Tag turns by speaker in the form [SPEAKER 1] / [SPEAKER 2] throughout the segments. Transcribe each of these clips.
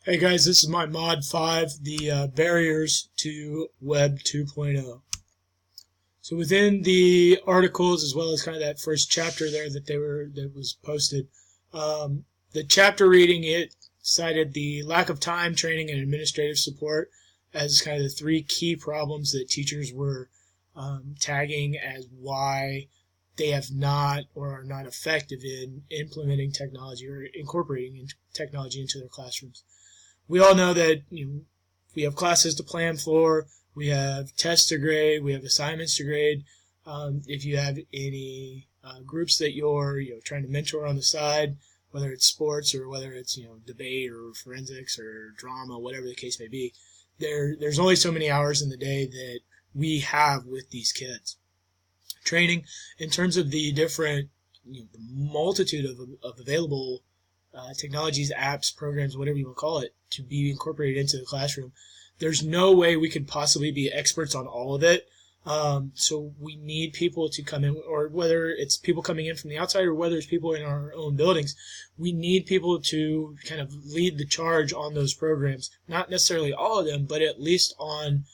[SPEAKER 1] Hey guys, this is my Mod 5, the barriers to Web 2.0. So within the articles, as well as kind of that first chapter there that was posted, the chapter reading it cited the lack of time, training, and administrative support as kind of the three key problems that teachers were tagging as why they have not or are not effective in implementing technology or incorporating technology into their classrooms. We all know that we have classes to plan for, we have tests to grade, we have assignments to grade. If you have any groups that you're trying to mentor on the side, whether it's sports or whether it's debate or forensics or drama, whatever the case may be, there's only so many hours in the day that we have with these kids. Training in terms of the different the multitude of available technologies, apps, programs, whatever you want to call it, to be incorporated into the classroom. There's no way we could possibly be experts on all of it. So we need people to come in, or whether it's people coming in from the outside or whether it's people in our own buildings, we need people to kind of lead the charge on those programs. Not necessarily all of them, but at least on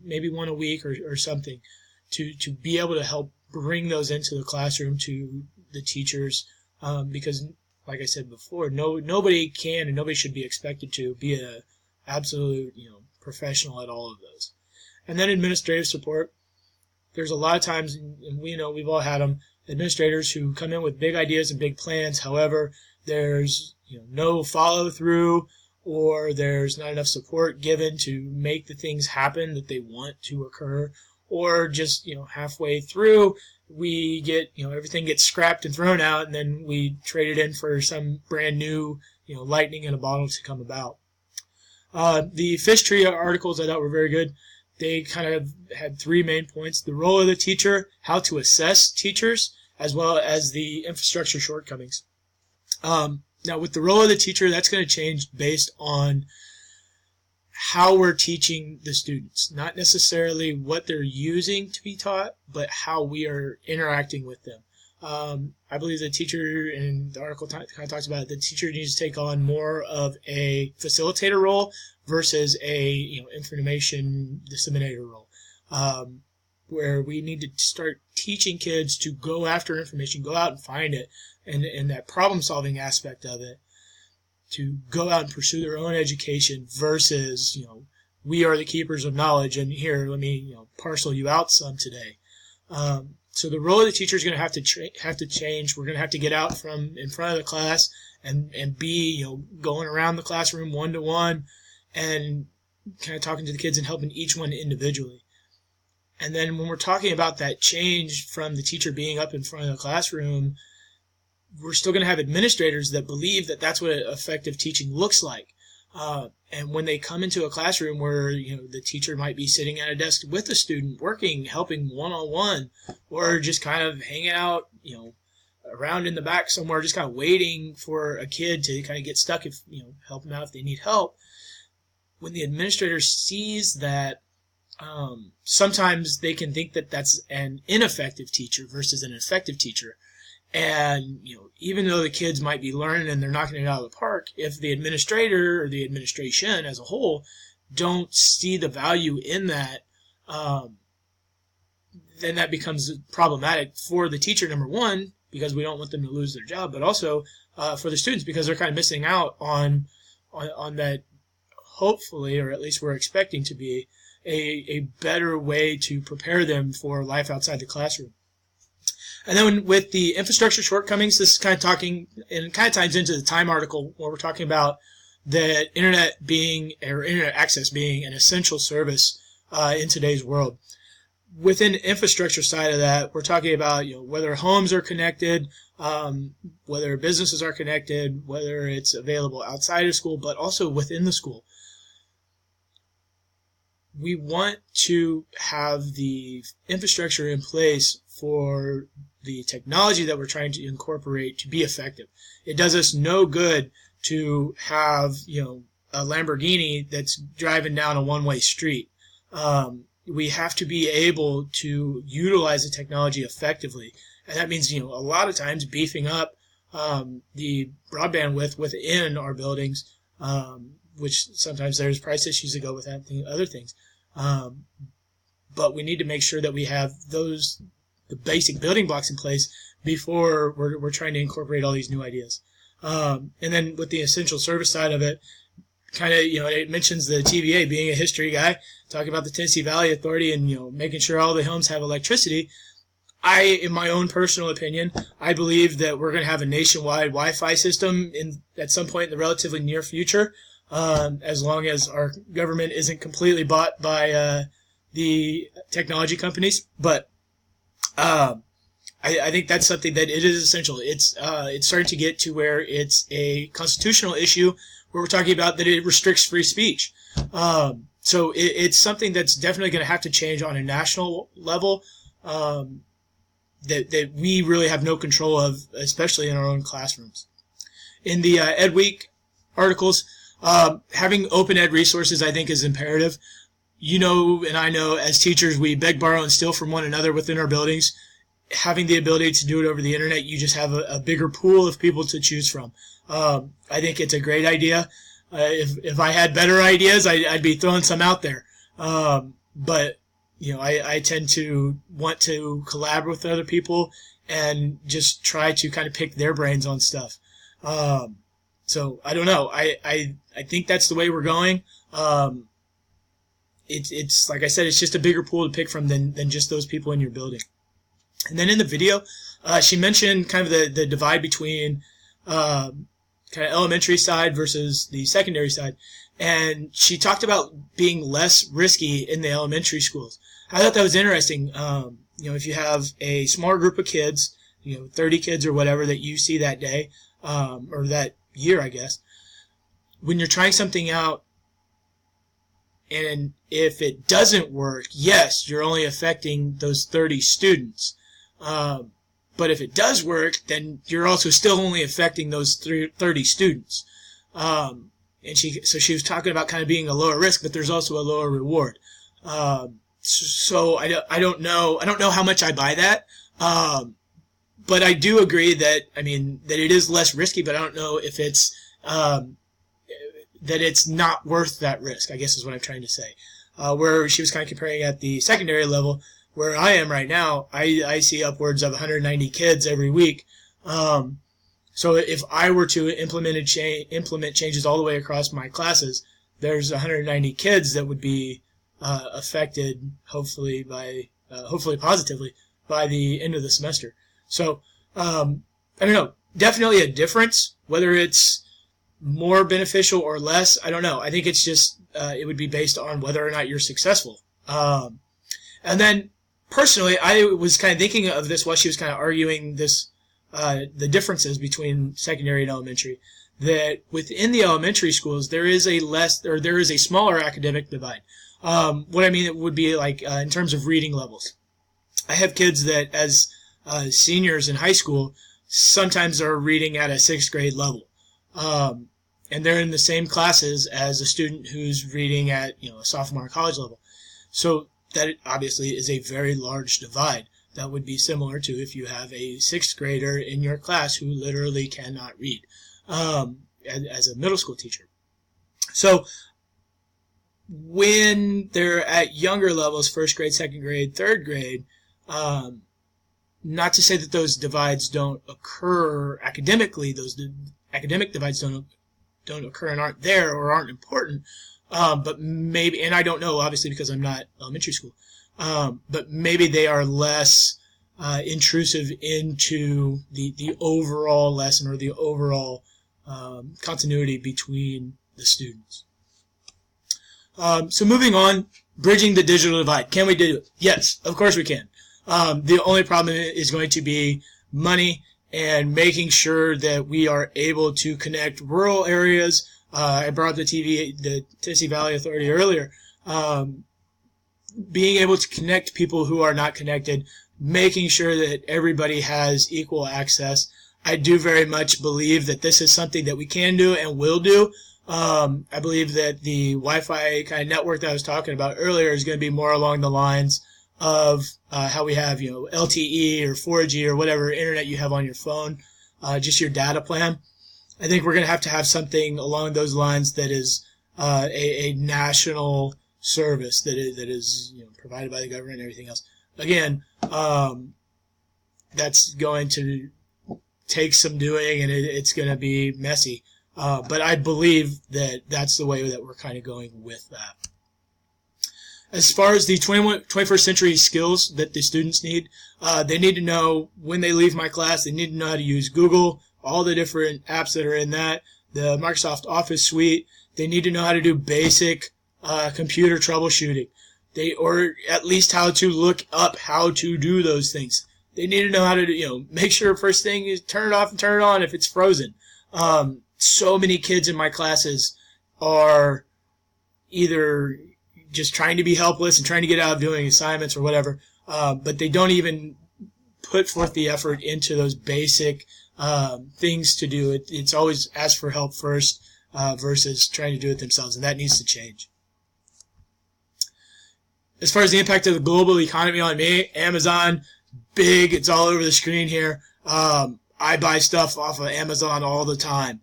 [SPEAKER 1] maybe one a week or something to be able to help bring those into the classroom to the teachers, because like I said before, nobody can and nobody should be expected to be an absolute professional at all of those. And then administrative support. There's a lot of times, and we've all had them, administrators who come in with big ideas and big plans. However, there's no follow through, or there's not enough support given to make the things happen that they want to occur, or just halfway through we get everything gets scrapped and thrown out, and then we trade it in for some brand new lightning in a bottle to come about. The fish tree articles I thought were very good. They kind of had three main points: the role of the teacher, how to assess teachers, as well as the infrastructure shortcomings. Now with the role of the teacher, that's going to change based on how we're teaching the students, not necessarily what they're using to be taught, but how we are interacting with them. I believe the teacher, and the article kind of talks about it, the teacher needs to take on more of a facilitator role versus a information disseminator role, where we need to start teaching kids to go after information, go out and find it, and that problem-solving aspect of it, to go out and pursue their own education versus, we are the keepers of knowledge, and here, let me, parcel you out some today. So the role of the teacher is going to have to change. We're going to have to get out from in front of the class and be, going around the classroom one-to-one and kind of talking to the kids and helping each one individually. And then when we're talking about that change from the teacher being up in front of the classroom, we're still going to have administrators that believe that that's what effective teaching looks like. And when they come into a classroom where the teacher might be sitting at a desk with a student, working, helping one-on-one, or just kind of hanging out, around in the back somewhere, just kind of waiting for a kid to kind of get stuck, if help them out if they need help. When the administrator sees that, sometimes they can think that that's an ineffective teacher versus an effective teacher. And, even though the kids might be learning and they're knocking it out of the park, if the administrator or the administration as a whole don't see the value in that, then that becomes problematic for the teacher, number one, because we don't want them to lose their job, but also for the students, because they're kind of missing out on that, hopefully, or at least we're expecting to be, a better way to prepare them for life outside the classroom. And then with the infrastructure shortcomings, this is kind of talking, and it kind of ties into the Time article where we're talking about the internet access being an essential service in today's world. Within the infrastructure side of that, we're talking about whether homes are connected, whether businesses are connected, whether it's available outside of school, but also within the school. We want to have the infrastructure in place for the technology that we're trying to incorporate to be effective. It does us no good to have, a Lamborghini that's driving down a one-way street. We have to be able to utilize the technology effectively. And that means, a lot of times beefing up the broadband width within our buildings which sometimes there's price issues that go with that and other things. But we need to make sure that we have the basic building blocks in place before we're trying to incorporate all these new ideas. And then with the essential service side of it, kind of, it mentions the TVA, being a history guy, talking about the Tennessee Valley Authority and, making sure all the homes have electricity. In my own personal opinion, I believe that we're going to have a nationwide Wi-Fi system at some point in the relatively near future, as long as our government isn't completely bought by the technology companies. But I think that's something that it is essential. It's starting to get to where it's a constitutional issue where we're talking about that it restricts free speech. So it's something that's definitely going to have to change on a national level. That we really have no control of, especially in our own classrooms. In the Ed Week articles, having open ed resources, I think, is imperative. And I know as teachers, we beg, borrow, and steal from one another within our buildings. Having the ability to do it over the internet, you just have a bigger pool of people to choose from. I think it's a great idea. If I had better ideas, I'd be throwing some out there. But I tend to want to collaborate with other people and just try to kind of pick their brains on stuff. So I don't know. I think that's the way we're going. It's like I said, it's just a bigger pool to pick from than just those people in your building. And then in the video, she mentioned kind of the divide between kind of elementary side versus the secondary side. And she talked about being less risky in the elementary schools. I thought that was interesting. If you have a small group of kids, 30 kids or whatever that you see that day, or that year, I guess, when you're trying something out, and if it doesn't work, yes, you're only affecting those 30 students. But if it does work, then you're also still only affecting those 30 students. And she was talking about kind of being a lower risk, but there's also a lower reward. So I don't know how much I buy that. But I do agree that it is less risky, but I don't know if it's, that it's not worth that risk, I guess is what I'm trying to say. Where she was kind of comparing at the secondary level, where I am right now, I see upwards of 190 kids every week. So if I were to implement changes all the way across my classes, there's 190 kids that would be affected, hopefully positively, by the end of the semester. So I don't know. Definitely a difference. Whether it's more beneficial or less, I don't know. I think it's just it would be based on whether or not you're successful. And then personally, I was kind of thinking of this while she was kind of arguing this. The differences between secondary and elementary, that within the elementary schools there is a smaller academic divide. What I mean, it would be like in terms of reading levels. I have kids that as seniors in high school sometimes are reading at a 6th grade level, and they're in the same classes as a student who's reading at a sophomore college level. So that obviously is a very large divide. That would be similar to if you have a 6th grader in your class who literally cannot read as a middle school teacher. So when they're at younger levels, 1st grade, 2nd grade, 3rd grade, not to say that those divides don't occur academically, those academic divides don't occur and aren't there or aren't important, but maybe, and I don't know obviously because I'm not elementary school, but maybe they are less intrusive into the overall lesson or the overall continuity between the students. So moving on, bridging the digital divide. Can we do it? Yes, of course we can. The only problem is going to be money and making sure that we are able to connect rural areas. I brought up the Tennessee Valley Authority earlier. Being able to connect people who are not connected, making sure that everybody has equal access. I do very much believe that this is something that we can do and will do. I believe that the Wi-Fi kind of network that I was talking about earlier is going to be more along the lines of how we have, LTE or 4G or whatever internet you have on your phone, just your data plan. I think we're going to have something along those lines that is a national service that is provided by the government and everything else. Again, that's going to take some doing, and it's going to be messy. But I believe that that's the way that we're kind of going with that. As far as the 21st century skills that the students need, they need to know when they leave my class, they need to know how to use Google, all the different apps that are in that, the Microsoft Office suite. They need to know how to do basic computer troubleshooting, or at least how to look up how to do those things. They need to know how to, make sure first thing is turn it off and turn it on if it's frozen. So many kids in my classes are either just trying to be helpless and trying to get out of doing assignments or whatever, but they don't even put forth the effort into those basic things to do. It's always ask for help first versus trying to do it themselves, and that needs to change. As far as the impact of the global economy on me, Amazon, big, it's all over the screen here. I buy stuff off of Amazon all the time.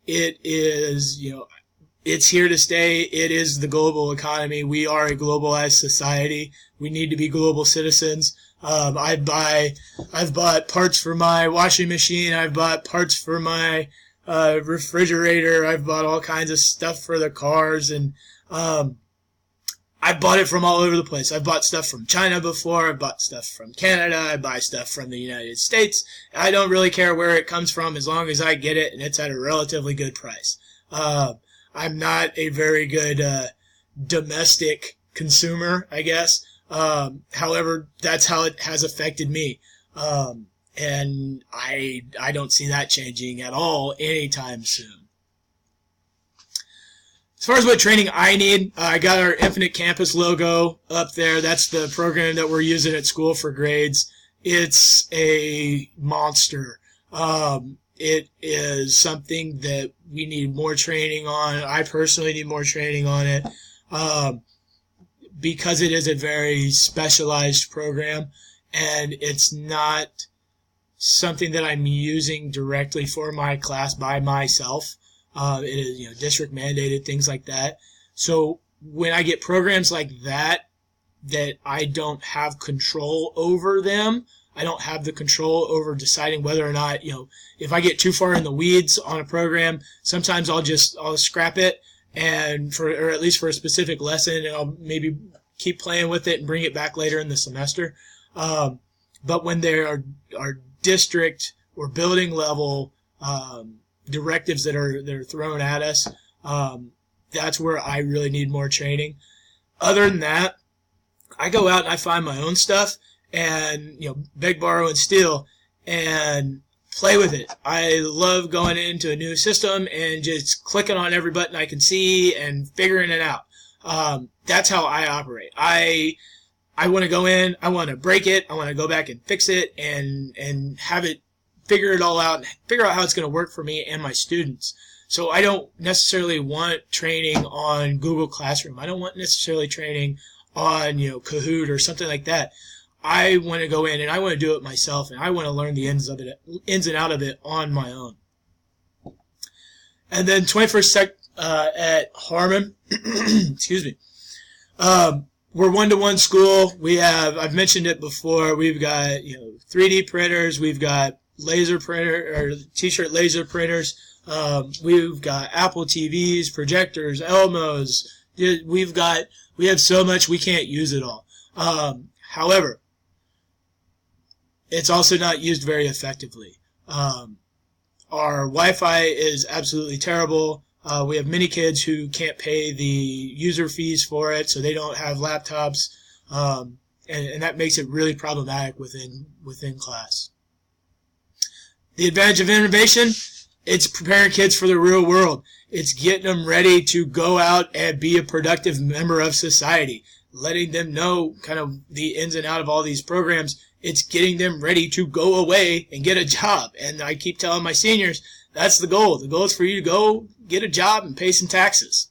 [SPEAKER 1] It is, it's here to stay. It is the global economy. We are a globalized society. We need to be global citizens. I've bought parts for my washing machine. I've bought parts for my refrigerator. I've bought all kinds of stuff for the cars, and I've bought it from all over the place. I've bought stuff from China before. I've bought stuff from Canada. I buy stuff from the United States. I don't really care where it comes from as long as I get it and it's at a relatively good price. I'm not a very good domestic consumer, I guess. However, that's how it has affected me. And I don't see that changing at all anytime soon. As far as what training I need, I got our Infinite Campus logo up there. That's the program that we're using at school for grades. It's a monster. It is something that we need more training on. I personally need more training on it because it is a very specialized program, and it's not something that I'm using directly for my class by myself. It is, district mandated, things like that. So when I get programs like that I don't have control over them, I don't have the control over deciding whether or not, if I get too far in the weeds on a program, sometimes I'll scrap it or at least for a specific lesson, and I'll maybe keep playing with it and bring it back later in the semester. But when there are district or building level, directives that are thrown at us, that's where I really need more training. Other than that, I go out and I find my own stuff and beg, borrow, and steal and play with it. I love going into a new system and just clicking on every button I can see and figuring it out. That's how I operate. I want to go in, I want to break it, I want to go back and fix it and have it figure it all out and figure out how it's going to work for me and my students. So I don't necessarily want training on Google Classroom. I don't want necessarily training on, Kahoot or something like that. I want to go in and I want to do it myself, and I want to learn the ins and out of it on my own. And then 21st at Harmon, excuse me. We're one-to-one school. I've mentioned it before. We've got, 3D printers. We've got laser printer or t-shirt laser printers. We've got Apple TVs, projectors, Elmos. We have so much we can't use it all. However, it's also not used very effectively. Our Wi-Fi is absolutely terrible. We have many kids who can't pay the user fees for it, so they don't have laptops, and that makes it really problematic within class. The advantage of innovation, it's preparing kids for the real world. It's getting them ready to go out and be a productive member of society, letting them know kind of the ins and out of all these programs. It's getting them ready to go away and get a job. And I keep telling my seniors, that's the goal. The goal is for you to go get a job and pay some taxes.